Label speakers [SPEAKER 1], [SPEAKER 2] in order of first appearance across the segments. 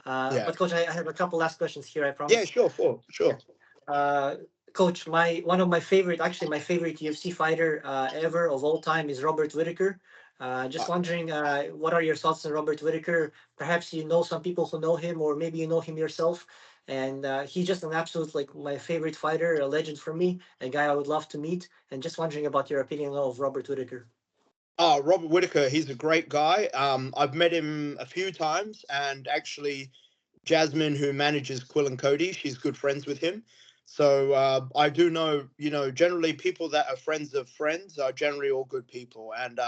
[SPEAKER 1] Yeah.
[SPEAKER 2] But coach, I have a couple last questions here, I
[SPEAKER 1] Yeah,
[SPEAKER 2] promise.
[SPEAKER 1] sure,
[SPEAKER 2] Yeah.
[SPEAKER 1] sure.
[SPEAKER 2] Uh, Coach, my one of my favorite, actually my favorite UFC fighter ever of all time is Robert Whitaker. Just
[SPEAKER 1] Uh,
[SPEAKER 2] wondering, what are your thoughts on Robert Whitaker? Perhaps you know some people who know him, or maybe you know him yourself. And he's just an absolute, like, my favorite fighter, a legend for me, a guy I would love to meet. And just wondering about your opinion of Robert Whitaker.
[SPEAKER 1] Robert Whitaker, he's a great guy. I've met him a few times, and actually, Jasmine, who manages Quill and Cody, she's good friends with him. So I do know, generally people that are friends of friends are generally all good people. And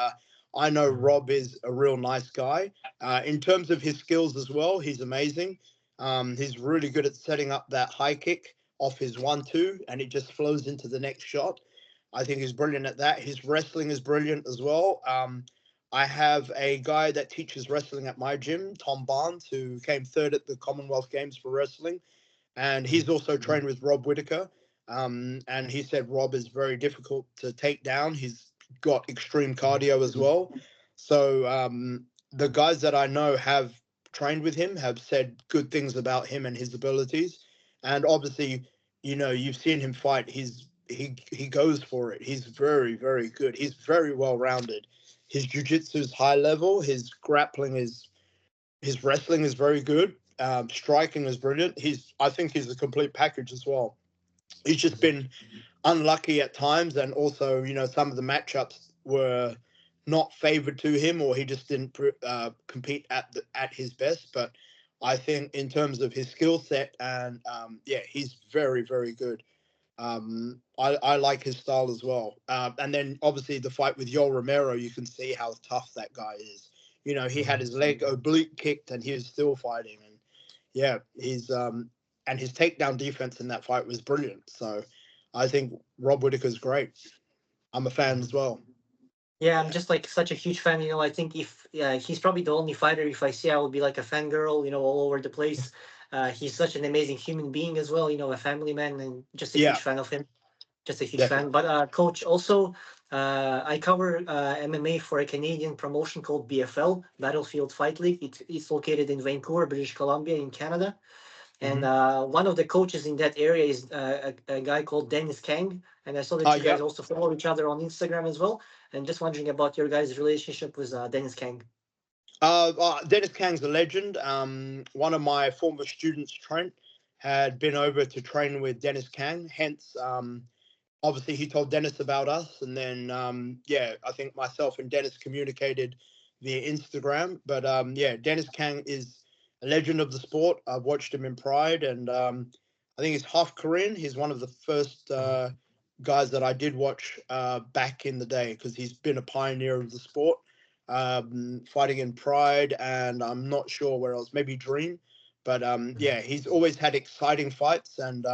[SPEAKER 1] I know Rob is a real nice guy. In terms of his skills as well, he's amazing. He's really good at setting up that high kick off his 1-2, and it just flows into the next shot. I think he's brilliant at that. His wrestling is brilliant as well. I have a guy that teaches wrestling at my gym, Tom Barnes, who came third at the Commonwealth Games for wrestling, and he's also trained with Rob Whitaker. And he said Rob is very difficult to take down. He's got extreme cardio as well. So the guys that I know have trained with him have said good things about him and his abilities. And obviously, you've seen him fight. He goes for it. He's very, very good. He's very well rounded. His jiu-jitsu is high level. His wrestling is very good. Striking is brilliant. I think he's a complete package as well. He's just been unlucky at times, and also, some of the matchups were not favored to him, or he just didn't compete at his best. But I think in terms of his skill set, and yeah, he's very, very good. I like his style as well. And then obviously the fight with Yoel Romero, you can see how tough that guy is. He had his leg oblique kicked and he was still fighting. And yeah, and his takedown defense in that fight was brilliant. So I think Rob Whitaker's great. I'm a fan as well.
[SPEAKER 2] Yeah, I'm
[SPEAKER 1] Yeah.
[SPEAKER 2] just like such a huge fan. I think if he's probably the only fighter. If I see, I will be like a fangirl. All over the place. He's such an amazing human being as well. A family man, and just a huge
[SPEAKER 1] Yeah,
[SPEAKER 2] fan of him. Just a huge fan.
[SPEAKER 1] definitely.
[SPEAKER 2] But coach, also, I cover MMA for a Canadian promotion called BFL, Battlefield Fight League. It's located in Vancouver, British Columbia, in Canada. And
[SPEAKER 1] Hmm.
[SPEAKER 2] one of the coaches in that area is a guy called Dennis Kang. And I saw that you guys
[SPEAKER 1] Yep.
[SPEAKER 2] also follow each other on Instagram as well. And just wondering about your guys' relationship with Dennis Kang.
[SPEAKER 1] Dennis Kang's a legend. One of my former students, Trent, had been over to train with Dennis Kang. Hence, obviously he told Dennis about us, and then yeah, I think myself and Dennis communicated via Instagram. But yeah, Dennis Kang is a legend of the sport. I've watched him in Pride, and I think he's half Korean. He's one of the first guys that I did watch back in the day, because he's been a pioneer of the sport, fighting in Pride, and I'm not sure where else, maybe Dream. But yeah, he's always had exciting fights, and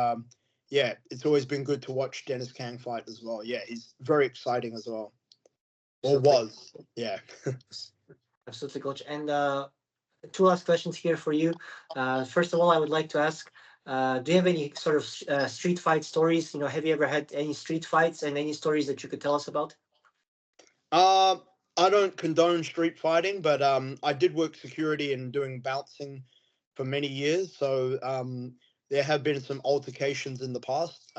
[SPEAKER 1] yeah, it's always been good to watch Dennis Kang fight as well. Yeah, he's very exciting as well, or
[SPEAKER 2] Absolutely.
[SPEAKER 1] was. Yeah.
[SPEAKER 2] Absolutely, coach. And two last questions here for you. First of all, I would like to ask, do you have any sort of street fight stories? Have you ever had any street fights and any stories that you could tell us about?
[SPEAKER 1] Uh, I don't condone street fighting, but I did work security and doing bouncing for many years, so there have been some altercations in the past.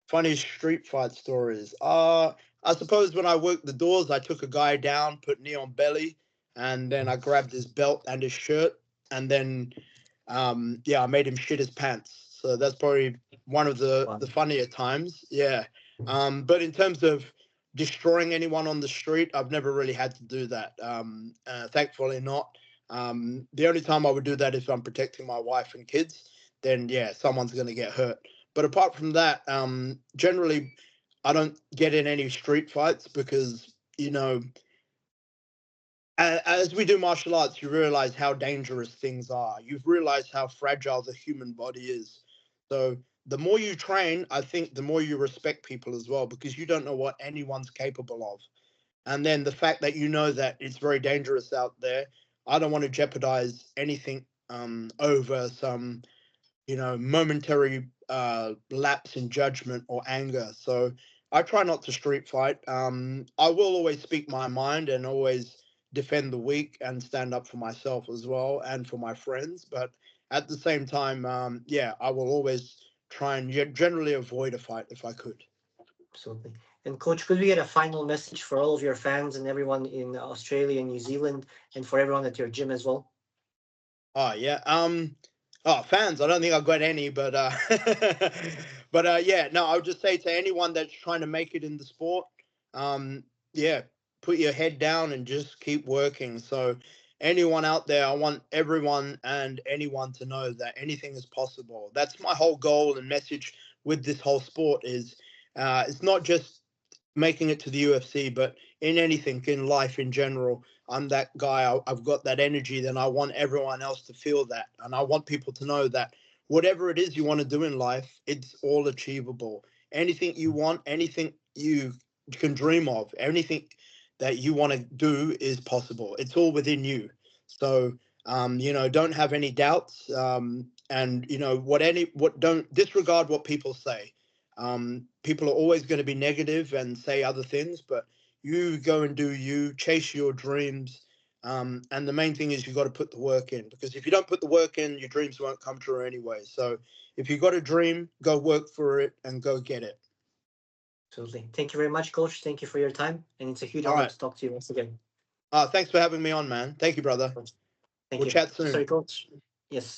[SPEAKER 1] Funny street fight stories. I suppose when I worked the doors, I took a guy down, put knee on belly, and then I grabbed his belt and his shirt, and then yeah, I made him shit his pants. So that's probably one of
[SPEAKER 2] Wow.
[SPEAKER 1] the funnier times. Yeah. But in terms of destroying anyone on the street, I've never really had to do that. Thankfully not. The only time I would do that is if I'm protecting my wife and kids. Then yeah, someone's going to get hurt. But apart from that, generally, I don't get in any street fights, because as we do martial arts, you realize how dangerous things are. You've realized how fragile the human body is. So the more you train, I think the more you respect people as well, because you don't know what anyone's capable of. And then the fact that that it's very dangerous out there, I don't want to jeopardize anything over some momentary lapse in judgment or anger. So I try not to street fight. I will always speak my mind and always defend the weak and stand up for myself as well and for my friends. But at the same time, yeah, I will always try and generally avoid a fight if I could.
[SPEAKER 2] Absolutely. And coach, could we get a final message for all of your fans and everyone in Australia and New Zealand, and for everyone at your gym as well?
[SPEAKER 1] Oh yeah. Oh, fans. I don't think I've got any, but but yeah. No, I would just say to anyone that's trying to make it in the sport, yeah, put your head down and just keep working. So anyone out there, I want everyone and anyone to know that anything is possible. That's my whole goal and message with this whole sport is, it's not just making it to the UFC, but in anything in life in general. I'm that guy. Have got that energy. Then I want everyone else to feel that, and I want people to know that whatever it is you want to do in life, it's all achievable. Anything you want, anything you can dream of, anything that you want to do is possible. It's all within you. So don't have any doubts. And what don't disregard what people say. People are always going to be negative and say other things, but you go and do you, chase your dreams. And the main thing is you got to put the work in, because if you don't put the work in, your dreams won't come true anyway. So if you got a dream, go work for it and go get it.
[SPEAKER 2] Absolutely. Thank you very much, coach. Thank you for your time. And it's a huge
[SPEAKER 1] All
[SPEAKER 2] honor
[SPEAKER 1] right.
[SPEAKER 2] to talk to you once again.
[SPEAKER 1] Thanks for having me on, man. Thank you, brother.
[SPEAKER 2] Thank
[SPEAKER 1] We'll
[SPEAKER 2] you.
[SPEAKER 1] chat
[SPEAKER 2] Sorry,
[SPEAKER 1] soon.
[SPEAKER 2] coach. Yes.